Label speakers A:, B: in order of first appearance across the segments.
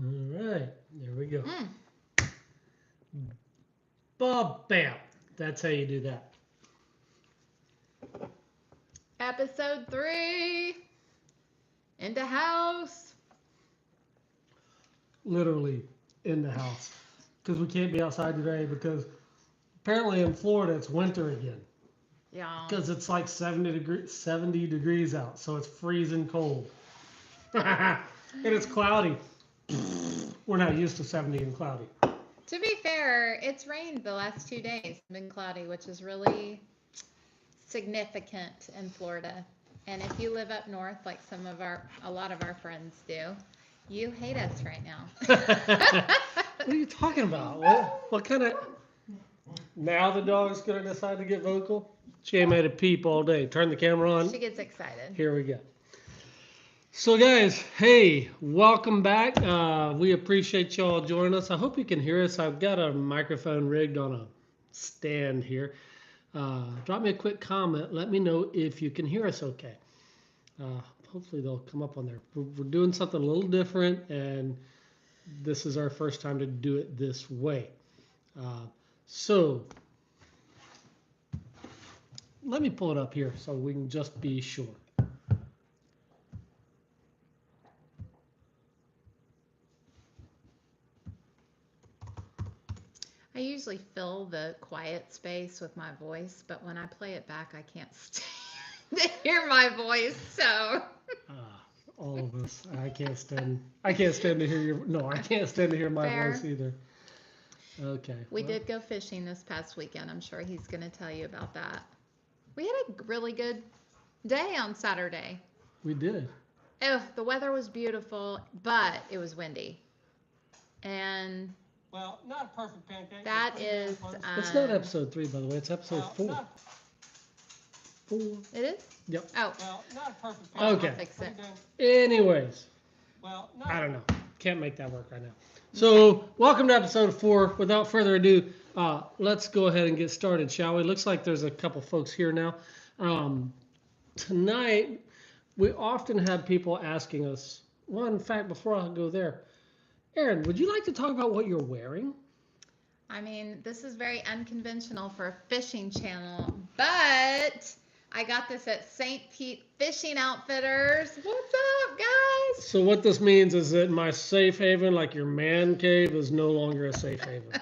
A: All right, there we go. Bob, bam. That's how you do that.
B: Episode 3. In the house.
A: Literally in the house. Because we can't be outside today because apparently in Florida it's winter again.
B: Yeah.
A: Because it's like 70 degrees out, so it's freezing cold. And it's cloudy. We're not used to 70 and cloudy.
B: To be fair, it's rained the last 2 days. It's been cloudy, which is really significant in Florida. And if you live up north, like a lot of our friends do, you hate us right now.
A: What are you talking about? What kind of... Now the dog's going to decide to get vocal? She ain't made a peep all day. Turn the camera on.
B: She gets excited.
A: Here we go. So guys, hey, welcome back. We appreciate y'all joining us. I hope you can hear us. I've got a microphone rigged on a stand here. Drop me a quick comment. Let me know if you can hear us okay. Hopefully they'll come up on there. We're doing something a little different, and this is our first time to do it this way. So let me pull it up here so we can just be sure.
B: I usually fill the quiet space with my voice, but when I play it back, I can't stand to hear my voice. So
A: all of us. I can't stand to hear your. No, I can't stand to hear my
B: Fair.
A: voice either. Okay.
B: We did go fishing this past weekend. I'm sure he's going to tell you about that. We had a really good day on Saturday.
A: We did.
B: Oh, the weather was beautiful, but it was windy. And
A: well, not a perfect pancake.
B: That is.
A: It's not episode 3, by the way. It's episode 4. 4.
B: It is?
A: Yep.
B: Oh.
A: Well, not a perfect
B: pancake.
A: Okay.
B: I'll fix it.
A: Anyways. Well, I don't know. Can't make that work right now. So, welcome to episode 4. Without further ado, let's go ahead and get started, shall we? Looks like there's a couple folks here now. Tonight, we often have people asking us, well, in fact, before I go there, Erin, would you like to talk about what you're wearing?
B: I mean, this is very unconventional for a fishing channel, but I got this at St. Pete Fishing Outfitters. What's up, guys?
A: So what this means is that my safe haven, like your man cave, is no longer a safe haven.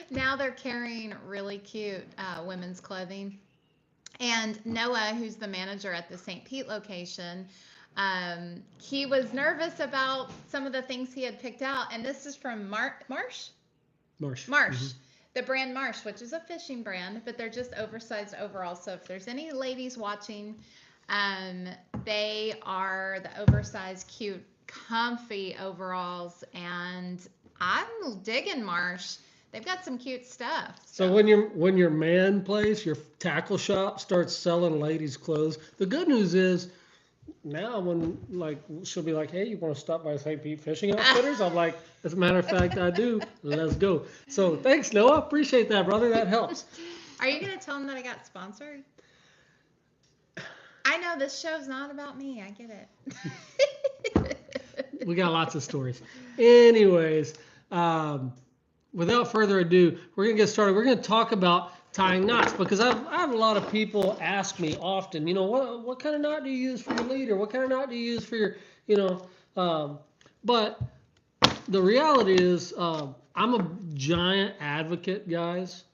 B: Now they're carrying really cute women's clothing. And Noah, who's the manager at the St. Pete location, he was nervous about some of the things he had picked out. And this is from Marsh. Mm-hmm. The brand Marsh, which is a fishing brand, but they're just oversized overalls. So if there's any ladies watching, they are the oversized, cute, comfy overalls. And I'm digging Marsh. They've got some cute stuff.
A: So when your man place, your tackle shop starts selling ladies' clothes, the good news is now when she'll be like, hey, you want to stop by St. Pete Fishing Outfitters? I'm like, as a matter of fact, I do. Let's go. So thanks, Noah. Appreciate that, brother. That helps.
B: Are you going to tell them that I got sponsored? I know this show's not about me. I get
A: it. We got lots of stories. Anyways, without further ado, we're going to get started. We're going to talk about tying knots because I have a lot of people ask me often, what kind of knot do you use for your leader? What kind of knot do you use for your, but the reality is I'm a giant advocate, guys,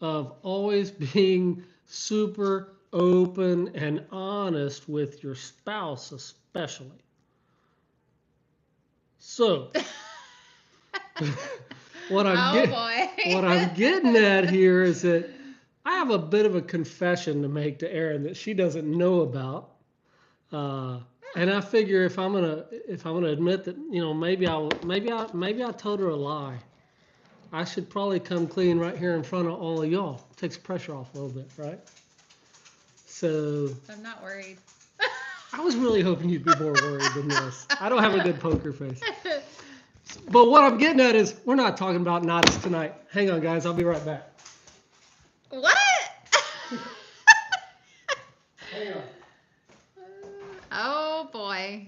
A: of always being super open and honest with your spouse, especially. So, what I'm getting at here is that I have a bit of a confession to make to Erin that she doesn't know about, and I figure if I'm gonna admit that maybe I told her a lie, I should probably come clean right here in front of all of y'all. Takes pressure off a little bit, right? So
B: I'm not worried.
A: I was really hoping you'd be more worried than this. I don't have a good poker face. But what I'm getting at is we're not talking about knots tonight. Hang on, guys. I'll be right back.
B: What?
A: Hang on.
B: Oh, boy.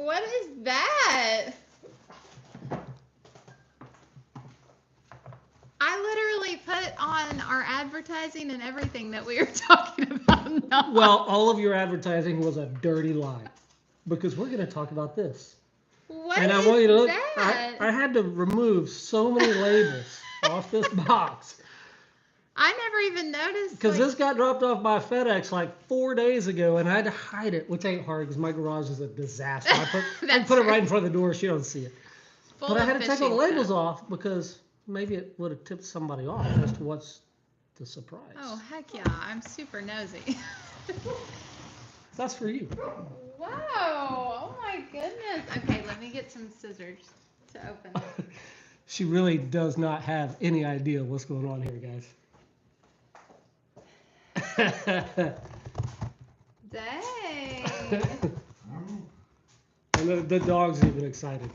B: What is that? I literally put on our advertising and everything that we were talking about. No.
A: Well, all of your advertising was a dirty lie, because we're going to talk about this.
B: What
A: And
B: is
A: I want you to look.
B: that?
A: I had to remove so many labels off this box
B: I never even noticed.
A: because this got dropped off by FedEx like 4 days ago, and I had to hide it, which ain't hard because my garage is a disaster. I put it right in front of the door; she don't see it.
B: Full
A: But I
B: of
A: had to take all the
B: fishing
A: labels
B: stuff.
A: off because maybe it would have tipped somebody off as to what's the surprise.
B: Oh, heck yeah. I'm super nosy.
A: That's for you.
B: Wow. Oh, my goodness. Okay, let me get some scissors to open it.
A: She really does not have any idea what's going on here, guys.
B: Dang.
A: And the dog's even excited.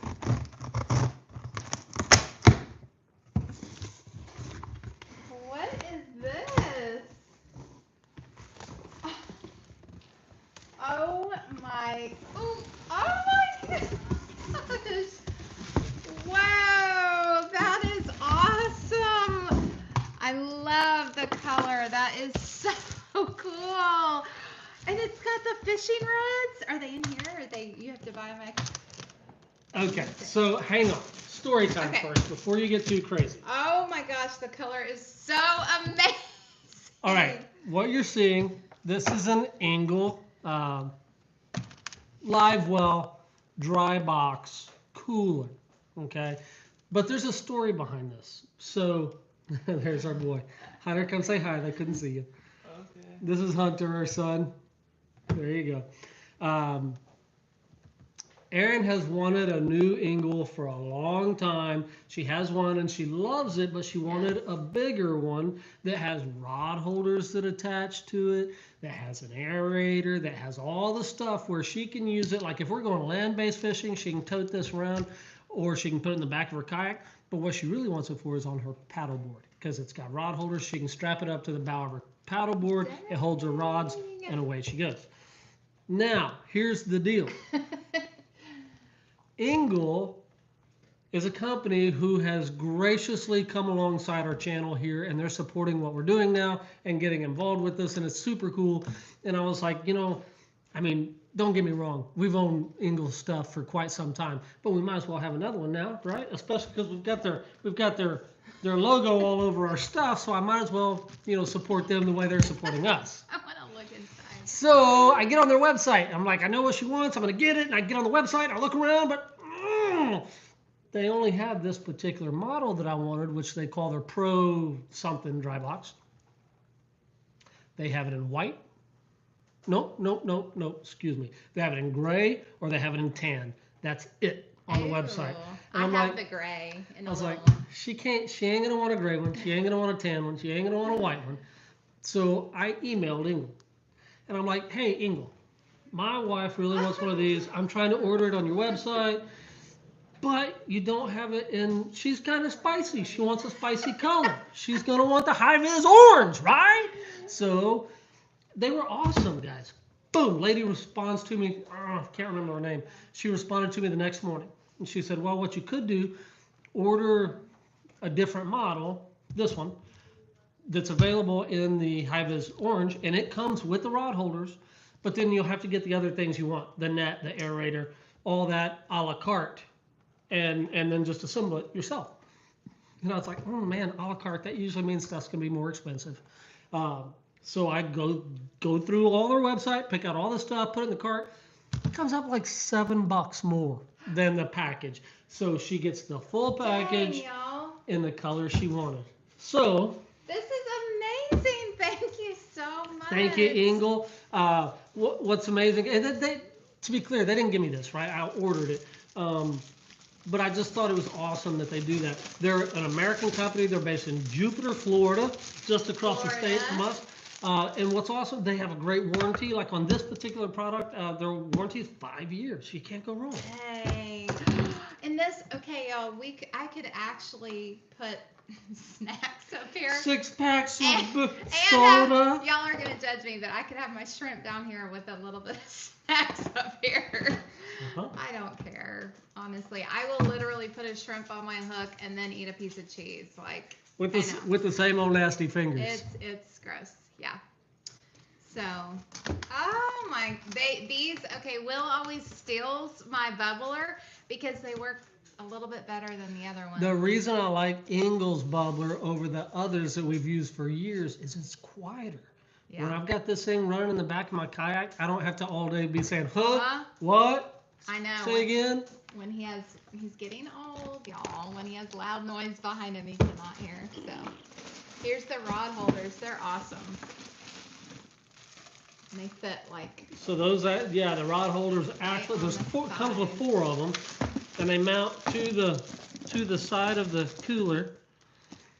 B: What is this? Oh my, oh my gosh. Wow, that is awesome. I love the color. That is so cool. And it's got the fishing rods. Are they in here? Or you have to buy them?
A: Okay, so hang on. Story time
B: Okay.
A: first before you get too crazy.
B: Oh my gosh, the color is so amazing.
A: All right, what you're seeing, this is an Engel live well dry box cooler. Okay, but there's a story behind this. So there's our boy. Hunter, come say hi. They couldn't see you.
C: Okay.
A: This is Hunter, our son. There you go. Erin has wanted a new Engel for a long time. She has one and she loves it, but she wanted a bigger one that has rod holders that attach to it, that has an aerator, that has all the stuff where she can use it. Like if we're going land-based fishing, she can tote this around, or she can put it in the back of her kayak. But what she really wants it for is on her paddleboard, because it's got rod holders. She can strap it up to the bow of her paddleboard. It holds her rods, and away she goes. Now, here's the deal. Engel is a company who has graciously come alongside our channel here, and they're supporting what we're doing now and getting involved with us, and it's super cool. And I was like, I mean, don't get me wrong, we've owned Engel stuff for quite some time, but we might as well have another one now, right? Especially because we've got their logo all over our stuff, so I might as well, support them the way they're supporting us.
B: I want to look inside.
A: So I get on their website. I'm like, I know what she wants. I'm going to get it. And I get on the website. I look around, but they only have this particular model that I wanted, which they call their Pro something dry box. They have it in white. Nope. Excuse me. They have it in gray or they have it in tan. That's it on the website. And
B: I have the gray.
A: I was like, she ain't going to want a gray one. She ain't going to want a tan one. She ain't going to want a white one. So I emailed Engel. And I'm like, hey, Engel, my wife really wants one of these. I'm trying to order it on your website, but you don't have it in, she's kind of spicy. She wants a spicy color. She's going to want the high-vis orange, right? So they were awesome, guys. Boom, lady responds to me. I can't remember her name. She responded to me the next morning. And she said, well, what you could do, order a different model, this one, that's available in the high-vis orange, and it comes with the rod holders, but then you'll have to get the other things you want, the net, the aerator, all that a la carte, and then just assemble it yourself. And I was like, oh man, a la carte, that usually means stuff's gonna be more expensive. So I go through all their website, pick out all the stuff, put it in the cart. It comes up like $7 more than the package. So she gets the full package in the color she wanted. So
B: this is amazing. Thank you so much.
A: thank you, Engel. What's amazing, and to be clear, they didn't give me this, right? I ordered it. But I just thought it was awesome that they do that. They're an American company. They're based in Jupiter, Florida, just across the state from us. And what's awesome, they have a great warranty. Like on this particular product, their warranty is 5 years. You can't go wrong.
B: Dang. And this, okay, y'all, I could actually put snacks up here.
A: 6 packs of
B: And
A: soda.
B: y'all are going to judge me, but I could have my shrimp down here with a little bit of snacks up here. I don't care, honestly. I will literally put a shrimp on my hook and then eat a piece of cheese, like
A: with the same old nasty fingers.
B: It's gross, yeah. So, oh my, okay, Will always steals my bubbler because they work a little bit better than the other ones.
A: The reason I like Engel's bubbler over the others that we've used for years is it's quieter. Yeah. When I've got this thing running in the back of my kayak, I don't have to all day be saying, what?
B: I know.
A: Say again?
B: When he's getting old, y'all. When he has loud noise behind him, he cannot hear. So, here's the rod holders. They're awesome. And they fit like.
A: So those, yeah, the rod holders actually comes with 4 of them, and they mount to the side of the cooler.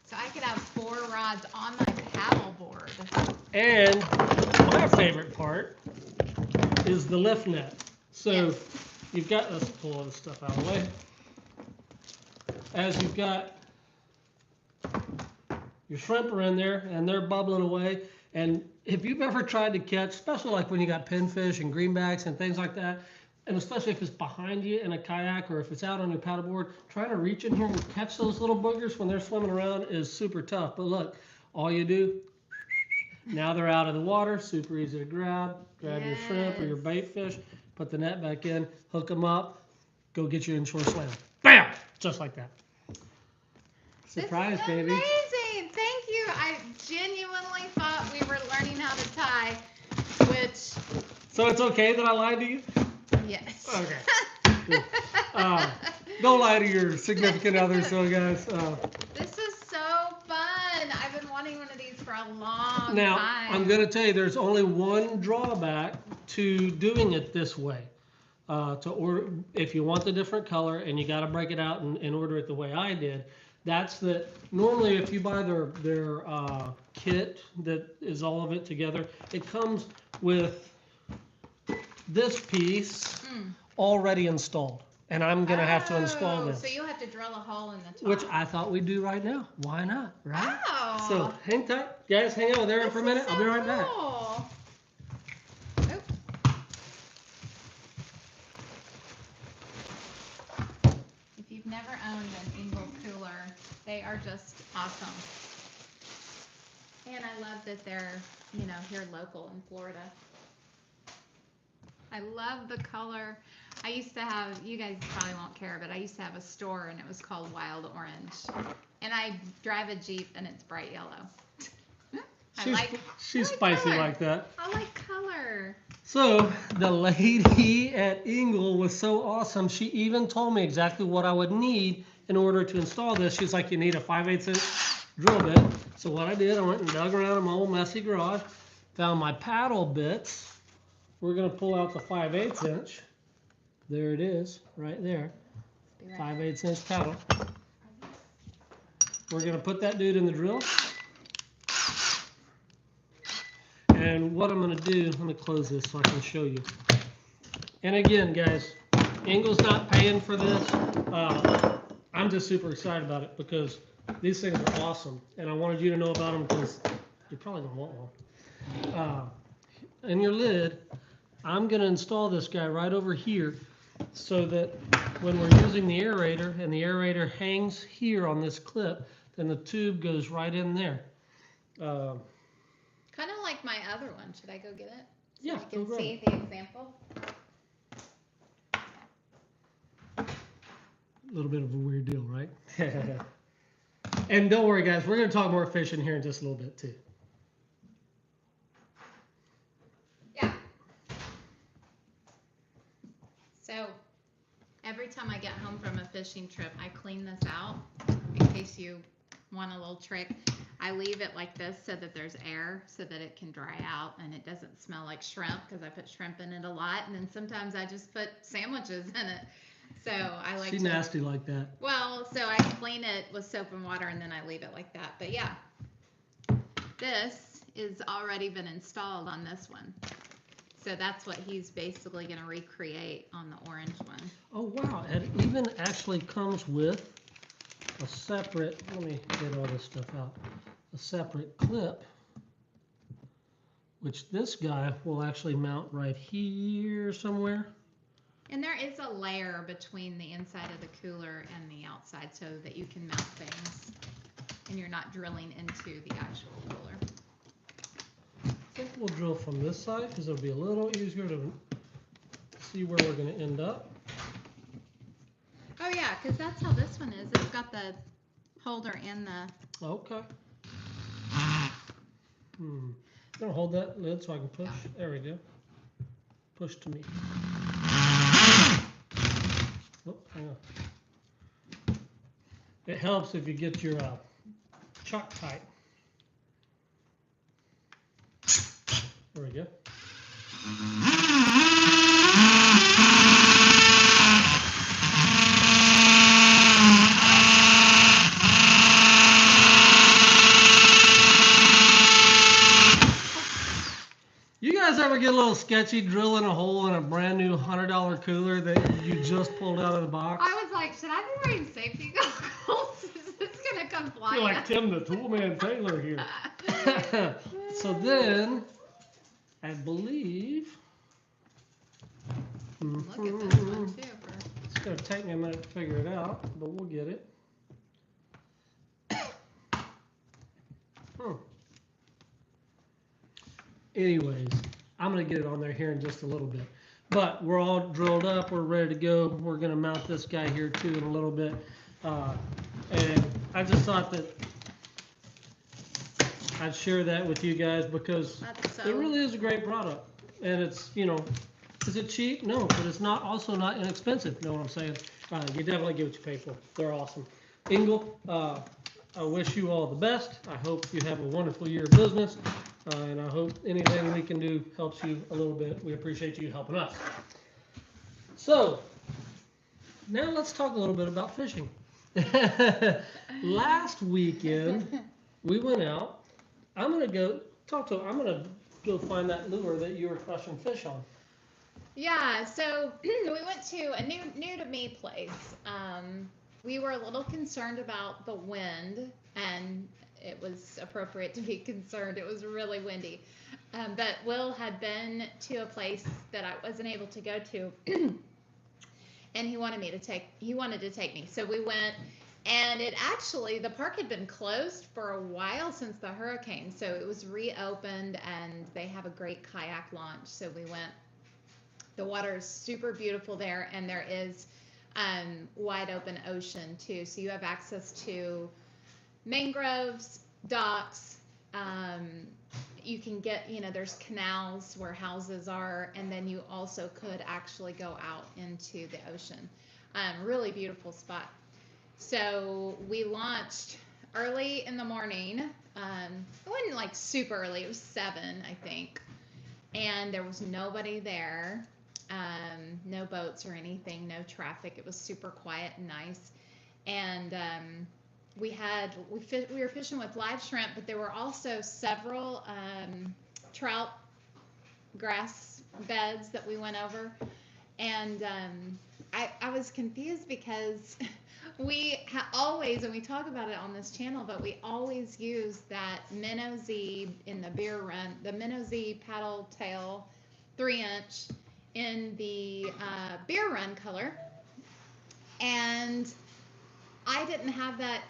B: So I could have 4 rods on my paddle board.
A: And my favorite part is the lift net. So you've got, let's pull all this stuff out of the way. As you've got your shrimp are in there and they're bubbling away. And if you've ever tried to catch, especially like when you got pinfish and greenbacks and things like that, and especially if it's behind you in a kayak or if it's out on your paddleboard, trying to reach in here and catch those little boogers when they're swimming around is super tough. But look, all you do, now they're out of the water, super easy to grab your shrimp or your bait fish, put the net back in, hook them up, go get your inshore slam. Bam! Just like that. Surprise, baby.
B: Amazing. Thank you. I genuinely thought we were learning how to tie, which.
A: So it's okay that I lied to you?
B: Yes.
A: Okay. Cool. Don't lie to your significant other, so guys.
B: This is so fun. I've been wanting one of these for a long time.
A: Now, I'm going to tell you, there's only one drawback to doing it this way. To order, if you want the different color and you got to break it out and order it the way I did, that's that. Normally, if you buy their kit that is all of it together, it comes with this piece already installed, and I'm gonna have to install this.
B: So you'll have to drill a hole in the top.
A: Which I thought we'd do right now. Why not, right?
B: Oh.
A: So hang tight, guys. Hang out with Erin for a minute. I'll be right back.
B: If you've never owned an Engel cooler, they are just awesome. And I love that they're, here local in Florida. I love the color. I used to have, you guys probably won't care, but I used to have a store and it was called Wild Orange. And I drive a Jeep and it's bright yellow.
A: She's spicy
B: color.
A: like that.
B: I like color.
A: So the lady at Engel was so awesome. She even told me exactly what I would need in order to install this. She's like, you need a 5/8 inch drill bit. So what I did, I went and dug around in my old messy garage, found my paddle bits. We're going to pull out the 5/8 inch. There it is, right there. 5/8 inch paddle. We're going to put that dude in the drill. And what I'm going to do, let me close this so I can show you. And again, guys, Engel's not paying for this. I'm just super excited about it because these things are awesome. And I wanted you to know about them because you're probably going to want one. In your lid, I'm going to install this guy right over here so that when we're using the aerator and the aerator hangs here on this clip, then the tube goes right in there.
B: Kind of like my other one. Should I go get it? So
A: yeah.
B: you can see the example.
A: A little bit of a weird deal, right? And don't worry, guys. We're going to talk more fishing here in just a little bit, too.
B: Yeah. So every time I get home from a fishing trip, I clean this out in case you want a little trick. I leave it like this so that there's air so that it can dry out and it doesn't smell like shrimp because I put shrimp in it a lot. And then sometimes I just put sandwiches in it. So I like
A: She's nasty like that.
B: Well, so I clean it with soap and water and then I leave it like that. But yeah, this is already been installed on this one. So that's what he's basically going to recreate on the orange one.
A: Oh, wow. It even actually comes with a separate, let me get all this stuff out, a separate clip, which this guy will actually mount right here somewhere.
B: And there is a layer between the inside of the cooler and the outside so that you can mount things and you're not drilling into the actual cooler.
A: I think we'll drill from this side because it'll be a little easier to see where we're going to end up.
B: Oh yeah, because that's how this one is. It's got the holder and the...
A: Okay. I'm going to hold that lid so I can push. There we go. Push to me. Oh, hang on. It helps if you get your chuck tight. There we go. You guys ever get a little sketchy drilling a hole in a brand new $100 cooler that you just pulled out of the box?
B: I was like, should I be wearing safety goggles? Is this going to come flying?
A: You're like Tim the Toolman Taylor here. So then, I believe...
B: Look at this one too.
A: It's going to take me a minute to figure it out, but we'll get it. Anyways, I'm going to get it on there here in just a little bit. But we're all drilled up. We're ready to go. We're going to mount this guy here too in a little bit. And I just thought that I'd share that with you guys because it really is a great product. And it's, you know, is it cheap? No, but it's not also not inexpensive. You know what I'm saying? You definitely get what you pay for. They're awesome. Engel, I wish you all the best. I hope you have a wonderful year of business. And I hope anything we can do helps you a little bit. We appreciate you helping us. So, now let's talk a little bit about fishing. Last weekend, we went out. I'm going to go find that lure that you were crushing fish on.
B: Yeah, so we went to a new to me place. We were a little concerned about the wind, and it was appropriate to be concerned. It was really windy. But Will had been to a place that I wasn't able to go to, and he wanted to take me. So we went, and the park had been closed for a while since the hurricane. So it was reopened, and they have a great kayak launch. So we went. The water is super beautiful there, and there is wide open ocean too. So you have access to mangroves, docks. You can get, there's canals where houses are, and then you also could actually go out into the ocean. Really beautiful spot. So we launched early in the morning. It wasn't like super early. It was 7, I think. And there was nobody there. No boats or anything, no traffic. It was super quiet and nice. And we were fishing with live shrimp, but there were also several trout grass beds that we went over. And I was confused because we always, and we talk about it on this channel, but we always use that Minnow Z in the beer run, the Minnow Z paddle tail 3-inch in the beer run color. And I didn't have that.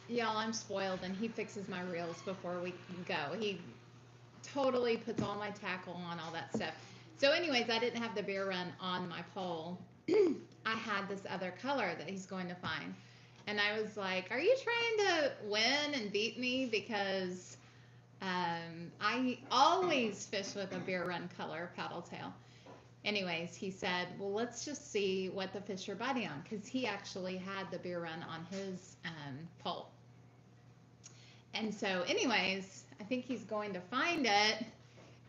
B: Y'all, I'm spoiled, and he fixes my reels before we go. He totally puts all my tackle on, all that stuff. So anyways, I didn't have the beer run on my pole. I had this other color that he's going to find. And I was like, are you trying to win and beat me? Because I always fish with a beer run color paddle tail. Anyways, he said, well, let's just see what the fish are biting on, because he actually had the beer run on his pole. And so anyways, I think he's going to find it,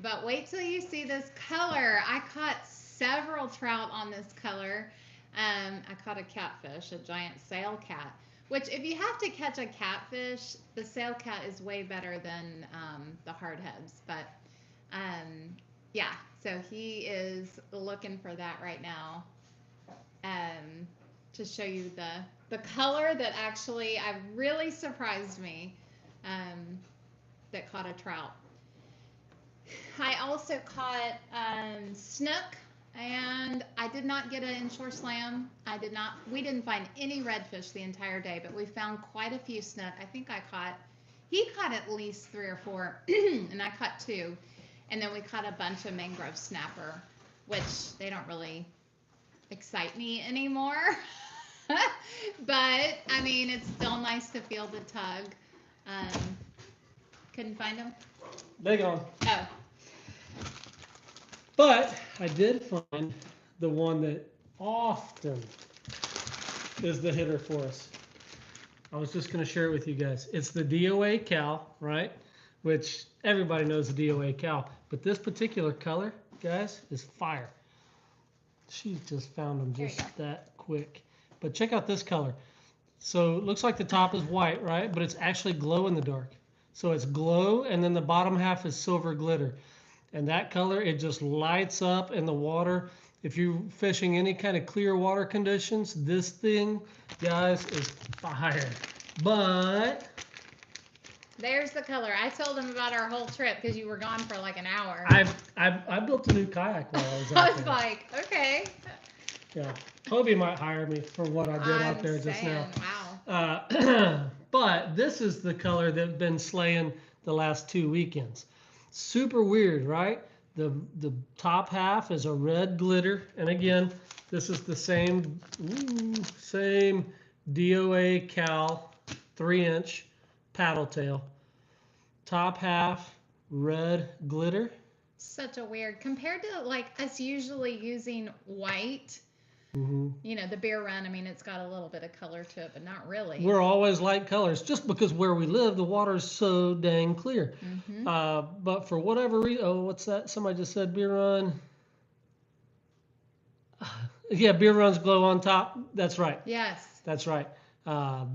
B: but wait till you see this color. I caught several trout on this color. I caught a catfish, a giant sail cat, which if you have to catch a catfish, the sail cat is way better than the hardheads. But yeah, so he is looking for that right now to show you the color that actually really surprised me that caught a trout. I also caught snook And I did not get an inshore slam. We didn't find any redfish the entire day, but we found quite a few snook. I think he caught at least 3 or 4, and I caught 2. And then we caught a bunch of mangrove snapper, which they don't really excite me anymore. But, I mean, it's still nice to feel the tug. Couldn't find them?
A: They gone.
B: Oh.
A: But I did find the one that often is the hitter for us. I was just going to share it with you guys. It's the DOA Cal, right? Which everybody knows the DOA Cal. But this particular color, guys, is fire. She just found them just that quick. But check out this color. So it looks like the top is white, right? But it's actually glow in the dark. So it's glow, and then the bottom half is silver glitter. And that color, it just lights up in the water. If you're fishing any kind of clear water conditions, this thing, guys, is fire. But
B: there's the color. I told him about our whole trip because you were gone for like an hour.
A: I built a new kayak while I was out
B: I was
A: there.
B: like, okay.
A: Yeah, Hobie might hire me for what I did out there just now.
B: Wow.
A: But this is the color that's been slaying the last 2 weekends. Super weird, right? The top half is a red glitter, and again, this is the same DOA Cal 3-inch paddle tail. Top half red glitter.
B: Such a weird compared to like us usually using white.
A: Mm-hmm.
B: You know, the beer run, I mean, it's got a little bit of color to it, but not really.
A: We're always light colors, just because where we live, the water's so dang clear.
B: Mm-hmm.
A: But for whatever reason, oh, what's that? Somebody just said beer run. Yeah, beer runs glow on top. That's right.
B: Yes.
A: That's right.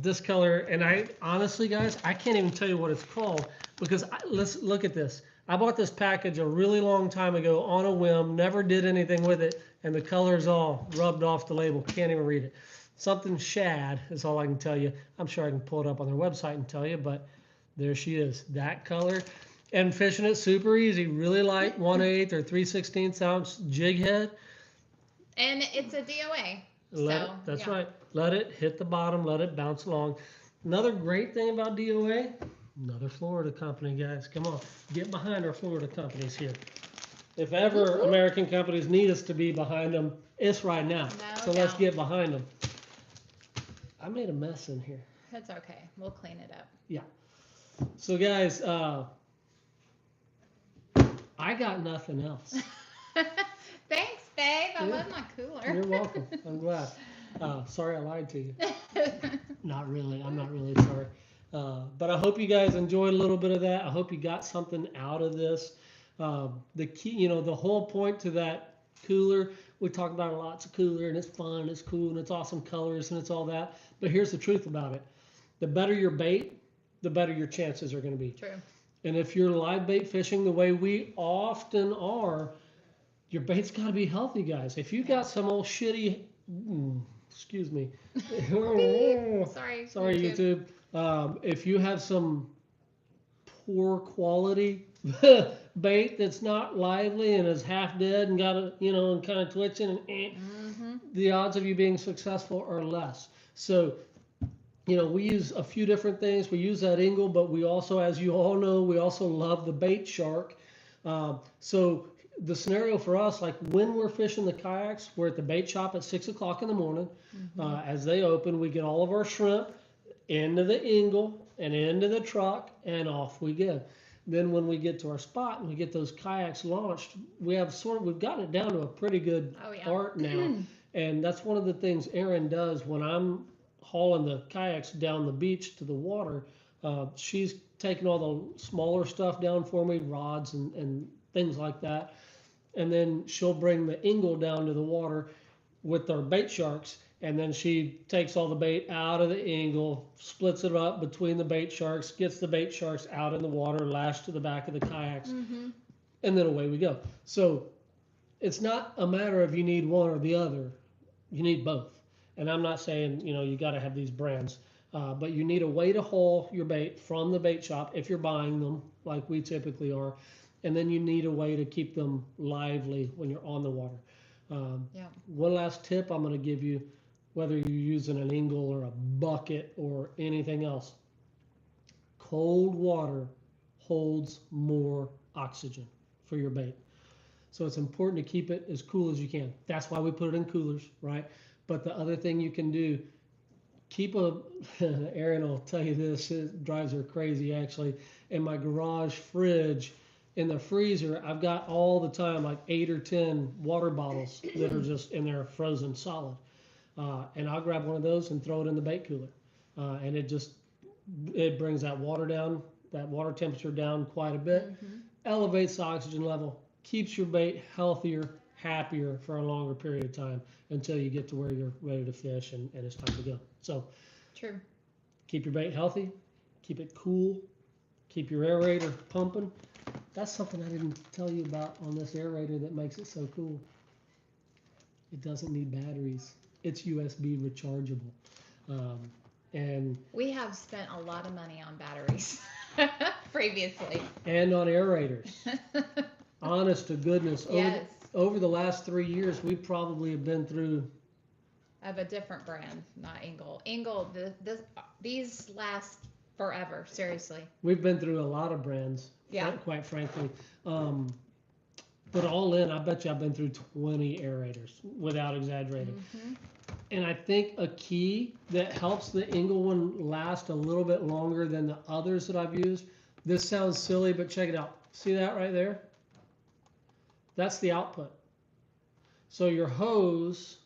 A: This color, and I honestly, guys, I can't even tell you what it's called because let's look at this. I bought this package a really long time ago on a whim, never did anything with it, and the color's all rubbed off the label. Can't even read it. Something shad is all I can tell you. I'm sure I can pull it up on their website and tell you, but there she is, that color. And fishing it super easy, really light 1/8 or 3/16 ounce jig head.
B: And it's a DOA.
A: That's right. Let it hit the bottom, let it bounce along. Another great thing about DOA, another Florida company, guys. Come on, get behind our Florida companies here. If ever American companies need us to be behind them, it's right now. So let's get behind them. I made a mess in here.
B: That's okay. We'll clean it up.
A: Yeah. So guys, I got nothing else.
B: Thanks, babe. I love my cooler.
A: You're welcome. I'm glad. Sorry I lied to you. Not really. I'm not really sorry. But I hope you guys enjoyed a little bit of that. I hope you got something out of this. The key, the whole point to that cooler, we talk about a lot. It's a cooler and it's fun, it's cool, and it's awesome colors and it's all that. But here's the truth about it. The better your bait, the better your chances are going to be.
B: True.
A: And if you're live bait fishing the way we often are, your bait's got to be healthy, guys. If you got some old shitty, excuse me.
B: Sorry,
A: YouTube. If you have some poor quality bait that's not lively and is half dead and got and kind of twitching, and the odds of you being successful are less. So, we use a few different things. We use that Engel, but we also, as you all know, we also love the bait shark. So the scenario for us, like when we're fishing the kayaks, we're at the bait shop at 6 o'clock in the morning. As they open, we get all of our shrimp into the Engel and into the truck, and off we go. Then when we get to our spot and we get those kayaks launched, we've gotten it down to a pretty good art now. And that's one of the things Erin does when I'm hauling the kayaks down the beach to the water. She's taking all the smaller stuff down for me, rods and things like that. And then she'll bring the Engel down to the water with our bait sharks. And then she takes all the bait out of the Engel, splits it up between the bait sharks, gets the bait sharks out in the water, lashed to the back of the kayaks, and then away we go. So it's not a matter of you need one or the other. You need both. And I'm not saying, you got to have these brands, but you need a way to haul your bait from the bait shop if you're buying them like we typically are. And then you need a way to keep them lively when you're on the water.
B: Yeah.
A: One last tip I'm going to give you, whether you're using an Engel or a bucket or anything else, cold water holds more oxygen for your bait. So it's important to keep it as cool as you can. That's why we put it in coolers, right? But the other thing you can do, keep a, Erin will tell you this, it drives her crazy actually. In my garage fridge, in the freezer, I've got all the time like 8 or 10 water bottles that are just in there frozen solid. And I'll grab one of those and throw it in the bait cooler. And it brings that water down, that water temperature down quite a bit, elevates the oxygen level, keeps your bait healthier, happier for a longer period of time until you get to where you're ready to fish and it's time to go. So
B: True.
A: keep your bait healthy, keep it cool, keep your aerator pumping. That's something I didn't tell you about on this aerator that makes it so cool. It doesn't need batteries. It's USB rechargeable. And
B: We have spent a lot of money on batteries previously.
A: and on aerators. Honest to goodness,
B: Yes.
A: over the last 3 years, we probably have been through.
B: Of a different brand, not Engel. Engel, these last forever, seriously.
A: We've been through a lot of brands,
B: Yeah.
A: quite frankly. But all in, I bet you I've been through 20 aerators without exaggerating. And I think a key that helps the Engel one last a little bit longer than the others that I've used. This sounds silly, but check it out. See that right there? That's the output. So your hose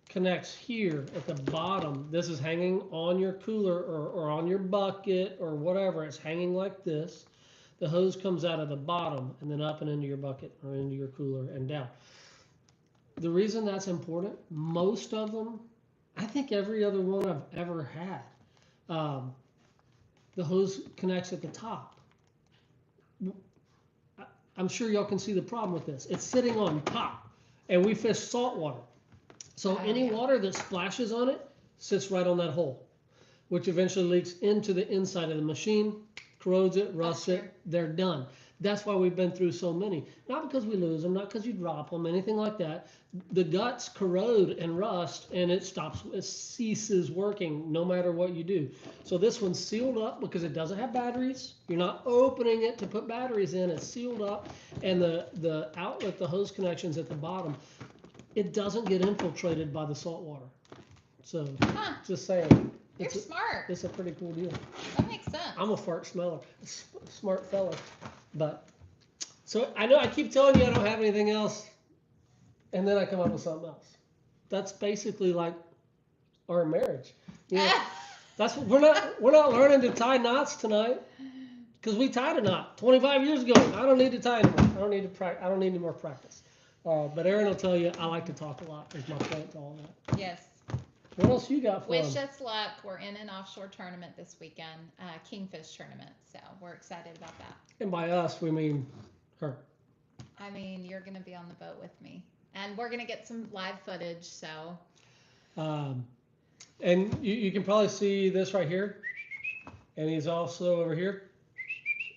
A: connects here at the bottom. This is hanging on your cooler or on your bucket or whatever. It's hanging like this. The hose comes out of the bottom and then up and into your bucket or into your cooler and down. The reason that's important, most of them, I think every other one I've ever had, the hose connects at the top. I'm sure y'all can see the problem with this. It's sitting on top, and we fish saltwater. So any water that splashes on it sits right on that hole, which eventually leaks into the inside of the machine, corrodes it, rusts it, they're done. That's why we've been through so many. Not because we lose them, not because you drop them, anything like that. The guts corrode and rust, and it ceases working no matter what you do. So this one's sealed up because it doesn't have batteries. You're not opening it to put batteries in. It's sealed up, and the outlet, the hose connections at the bottom, it doesn't get infiltrated by the salt water. So just saying.
B: You're smart.
A: It's a pretty cool deal.
B: That makes sense.
A: I'm a fart smeller, smart fella. But so I know I keep telling you I don't have anything else, and then I come up with something else. That's basically like our marriage. You know, that's what we're not learning to tie knots tonight because we tied a knot 25 years ago. I don't need to tie anymore. I don't need any more practice. But Erin will tell you I like to talk a lot. Is my point to all that.
B: Yes.
A: What else you got for
B: Wish
A: them?
B: us luck. We're in an offshore tournament this weekend, Kingfish tournament. So we're excited about that.
A: And by us, we mean her.
B: I mean, you're going to be on the boat with me. And we're going to get some live footage, so.
A: And you can probably see this right here. And he's also over here.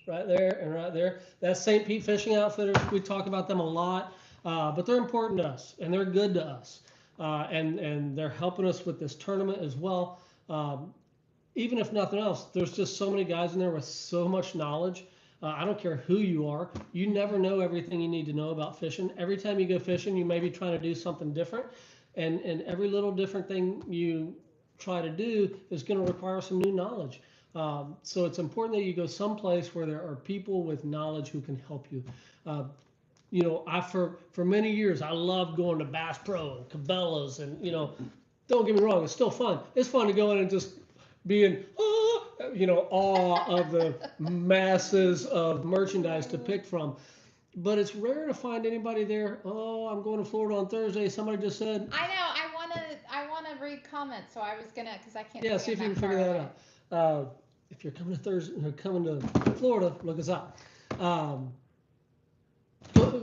A: Right there and right there. That's St. Pete Fishing Outfitters. We talk about them a lot. But they're important to us. And they're good to us. And they're helping us with this tournament as well. Even if nothing else, there's just so many guys in there with so much knowledge. I don't care who you are. You never know everything you need to know about fishing. Every time you go fishing, you may be trying to do something different. And every little different thing you try to do is going to require some new knowledge. So it's important that you go someplace where there are people with knowledge who can help you. You know, for many years, I loved going to Bass Pro and Cabela's, and, you know, don't get me wrong, it's still fun. It's fun to go in and just be in, awe of the masses of merchandise to pick from. But it's rare to find anybody there. Oh, I'm going to Florida on Thursday. Somebody just said.
B: I know. I want to read comments, so I was gonna, because I can't.
A: Yeah, see if you can figure that out. If you're coming to Florida, look us up.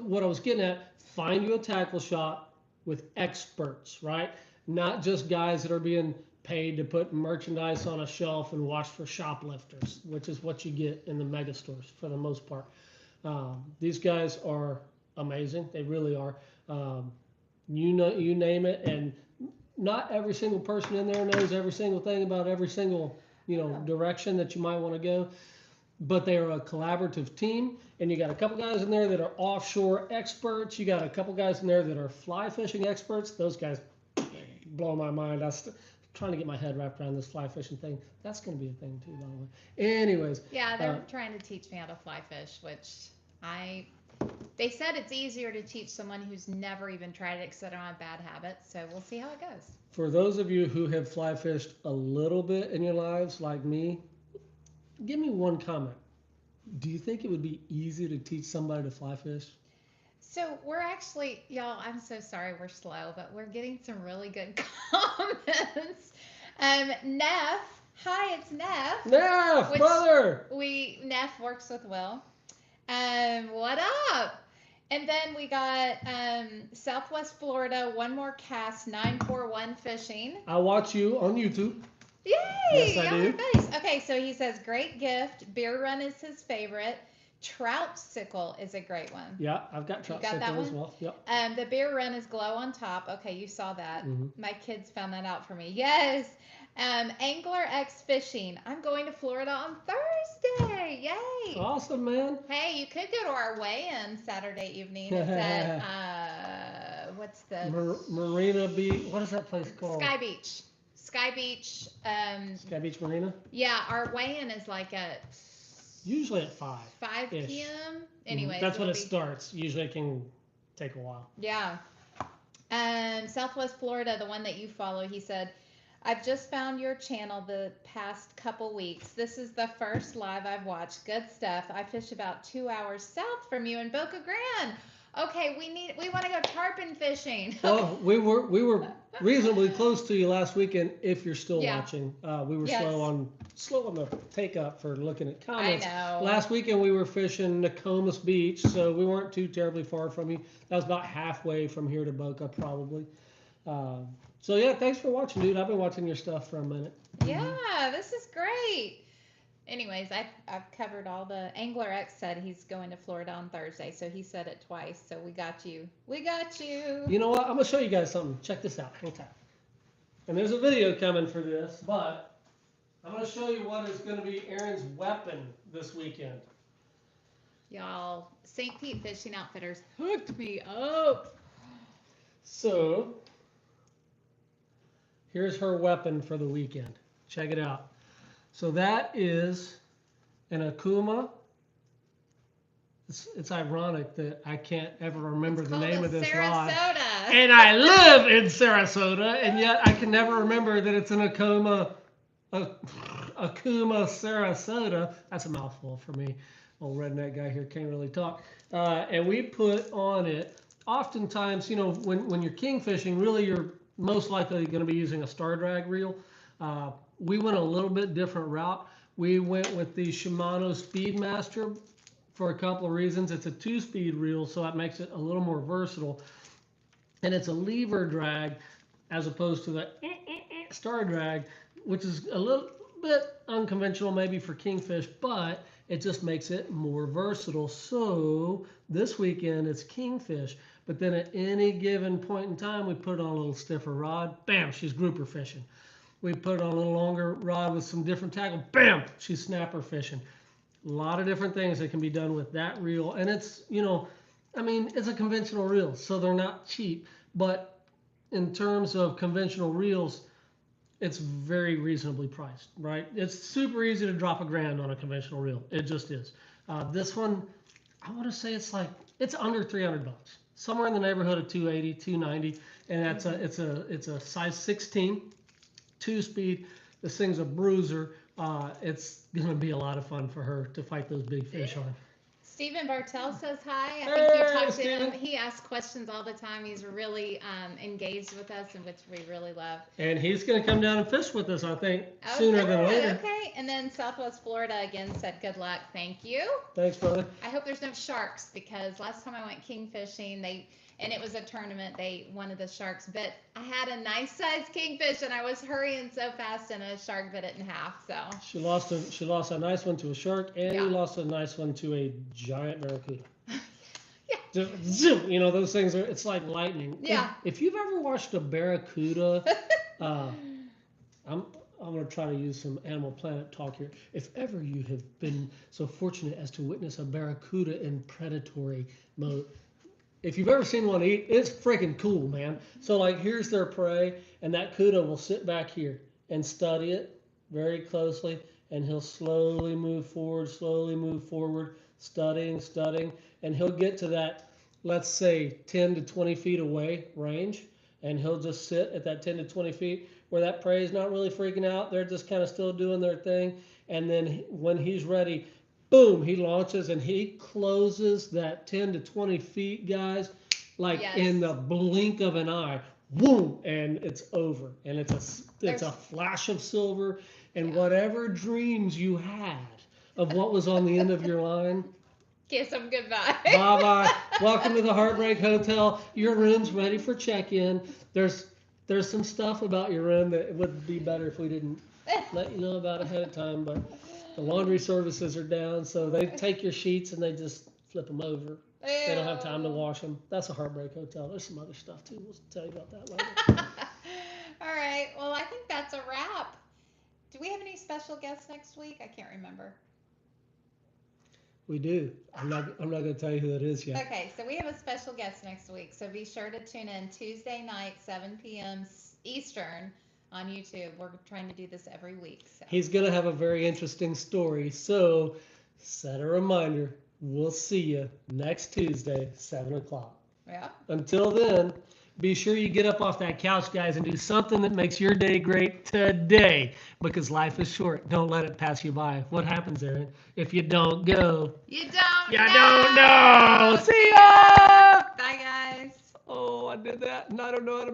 A: What I was getting at, find you a tackle shop with experts, right? Not just guys that are being paid to put merchandise on a shelf and watch for shoplifters, which is what you get in the mega stores for the most part. These guys are amazing. They really are. you name it, and not every single person in there knows every single thing about every single, direction that you might want to go. But they are a collaborative team, and you got a couple guys in there that are offshore experts. You got a couple guys in there that are fly fishing experts. Those guys blow my mind. I'm trying to get my head wrapped around this fly fishing thing. That's going to be a thing too, by the way. Anyways.
B: Yeah, they're trying to teach me how to fly fish, which they said it's easier to teach someone who's never even tried it because they don't have bad habits. So we'll see how it goes.
A: For those of you who have fly fished a little bit in your lives, like me, give me one comment. Do you think it would be easy to teach somebody to fly fish?
B: So we're actually, y'all, I'm so sorry we're slow, but we're getting some really good comments. Neff, hi, it's Neff.
A: Neff, brother.
B: Neff works with Will. What up? And then we got Southwest Florida, One More Cast, 941 Fishing.
A: I watch you on YouTube.
B: Yay!
A: Yes, I do.
B: Buddies. Okay, so he says, great gift. Beer Run is his favorite. Trout Sickle is a great one.
A: Yeah, I've got Trout Sickle as well. Yep.
B: The Beer Run is glow on top. Okay, you saw that.
A: Mm-hmm.
B: My kids found that out for me. Yes. Angler X Fishing. I'm going to Florida on Thursday. Yay.
A: Awesome, man.
B: Hey, you could go to our weigh-in Saturday evening. It's at, what's the...
A: Marina Beach. What is that place called?
B: Sky Beach. Sky Beach.
A: Sky Beach Marina?
B: Yeah, our weigh-in is like at...
A: Usually at 5.
B: 5 p.m. Anyway,
A: that's when it starts. Usually it can take a while.
B: Yeah. Southwest Florida, the one that you follow, he said, I've just found your channel the past couple weeks. This is the first live I've watched. Good stuff. I fish about 2 hours south from you in Boca Grande. Okay, we want to go tarpon fishing.
A: Well, we were reasonably close to you last weekend. If you're still watching, we were slow on the take up for looking at comments.
B: I know.
A: Last weekend we were fishing Nokomis Beach, so we weren't too terribly far from you. That was about halfway from here to Boca, probably. So yeah, thanks for watching, dude. I've been watching your stuff for a minute.
B: Yeah, this is great. Anyways, I've covered all the... Angler X said he's going to Florida on Thursday, so he said it twice. So we got you. We got you.
A: You know what? I'm going to show you guys something. Check this out. Hang tight. And there's a video coming for this, but I'm going to show you what is going to be Erin's weapon this weekend.
B: Y'all, St. Pete Fishing Outfitters hooked me up.
A: So, here's her weapon for the weekend. Check it out. So that is an Akuma. It's ironic that I can't ever remember the name of this rod.
B: Sarasota.
A: And I live in Sarasota, and yet I can never remember that it's an Akuma Sarasota. That's a mouthful for me. Old redneck guy here can't really talk. And we put on it, oftentimes, when you're king fishing, really you're most likely going to be using a star drag reel. We went a little bit different route. We went with the Shimano Speedmaster for a couple of reasons. It's a 2-speed reel, so that makes it a little more versatile. And it's a lever drag as opposed to the star drag, which is a little bit unconventional maybe for kingfish, but it just makes it more versatile. So this weekend it's kingfish, but then at any given point in time, we put on a little stiffer rod. Bam, she's grouper fishing. We put on a little longer rod with some different tackle. Bam, she's snapper fishing. A lot of different things that can be done with that reel. And it's, it's a conventional reel, so they're not cheap. But in terms of conventional reels, it's very reasonably priced, right? It's super easy to drop $1,000 on a conventional reel. It just is. This one, I want to say it's under $300, somewhere in the neighborhood of $280, $290, and it's a size 16. 2-speed. This thing's a bruiser. It's going to be a lot of fun for her to fight those big fish on.
B: Stephen Bartell says hi. I
A: Hey,
B: think you talked to
A: Steven.
B: him. He asks questions all the time. He's really engaged with us, and which we really love.
A: And he's going to come down and fish with us, I think, sooner than later.
B: Okay. And then Southwest Florida again said good luck. Thank you.
A: Thanks, brother.
B: I hope there's no sharks because last time I went king fishing, and it was a tournament, they wanted the sharks, but I had a nice sized kingfish and I was hurrying so fast and a shark bit it in half. So
A: She lost a nice one to a shark, and
B: Yeah.
A: you lost a nice one to a giant barracuda.
B: yeah,
A: just zoom. You know, those things it's like lightning.
B: Yeah.
A: If you've ever watched a barracuda, I'm going to try to use some Animal Planet talk here. If ever you have been so fortunate as to witness a barracuda in predatory mode, if you've ever seen one eat, it's freaking cool, man. So like, here's their prey, and that cuda will sit back here and study it very closely, and he'll slowly move forward, studying, and he'll get to that, let's say, 10 to 20 feet away range, and he'll just sit at that 10 to 20 feet where that prey is not really freaking out. They're just kind of still doing their thing, and then when he's ready, boom, he launches and he closes that 10 to 20 feet, guys, like
B: Yes.
A: in the blink of an eye. Boom, and it's over. And it's a flash of silver, and whatever dreams you had of what was on the end of your line,
B: kiss them goodbye.
A: bye-bye. Welcome to the Heartbreak Hotel. Your room's ready for check-in. There's some stuff about your room that would be better if we didn't let you know about ahead of time, but the laundry services are down, so they take your sheets and they just flip them over. They don't have time to wash them. That's a Heartbreak Hotel. There's some other stuff too. We'll tell you about that later.
B: All right. Well, I think that's a wrap. Do we have any special guests next week? I can't remember.
A: We do. I'm not going to tell you who that is yet.
B: Okay, so we have a special guest next week. So be sure to tune in Tuesday night, 7 p.m. Eastern on YouTube. We're trying to do this every week. So.
A: He's going to have a very interesting story. So set a reminder. We'll see you next Tuesday, 7 o'clock.
B: Yeah.
A: Until then, be sure you get up off that couch, guys, and do something that makes your day great today, because life is short. Don't let it pass you by. What happens, Erin, if you don't go?
B: You don't
A: don't know. See ya!
B: Bye, guys.
A: Oh, I did that, and I don't know how to make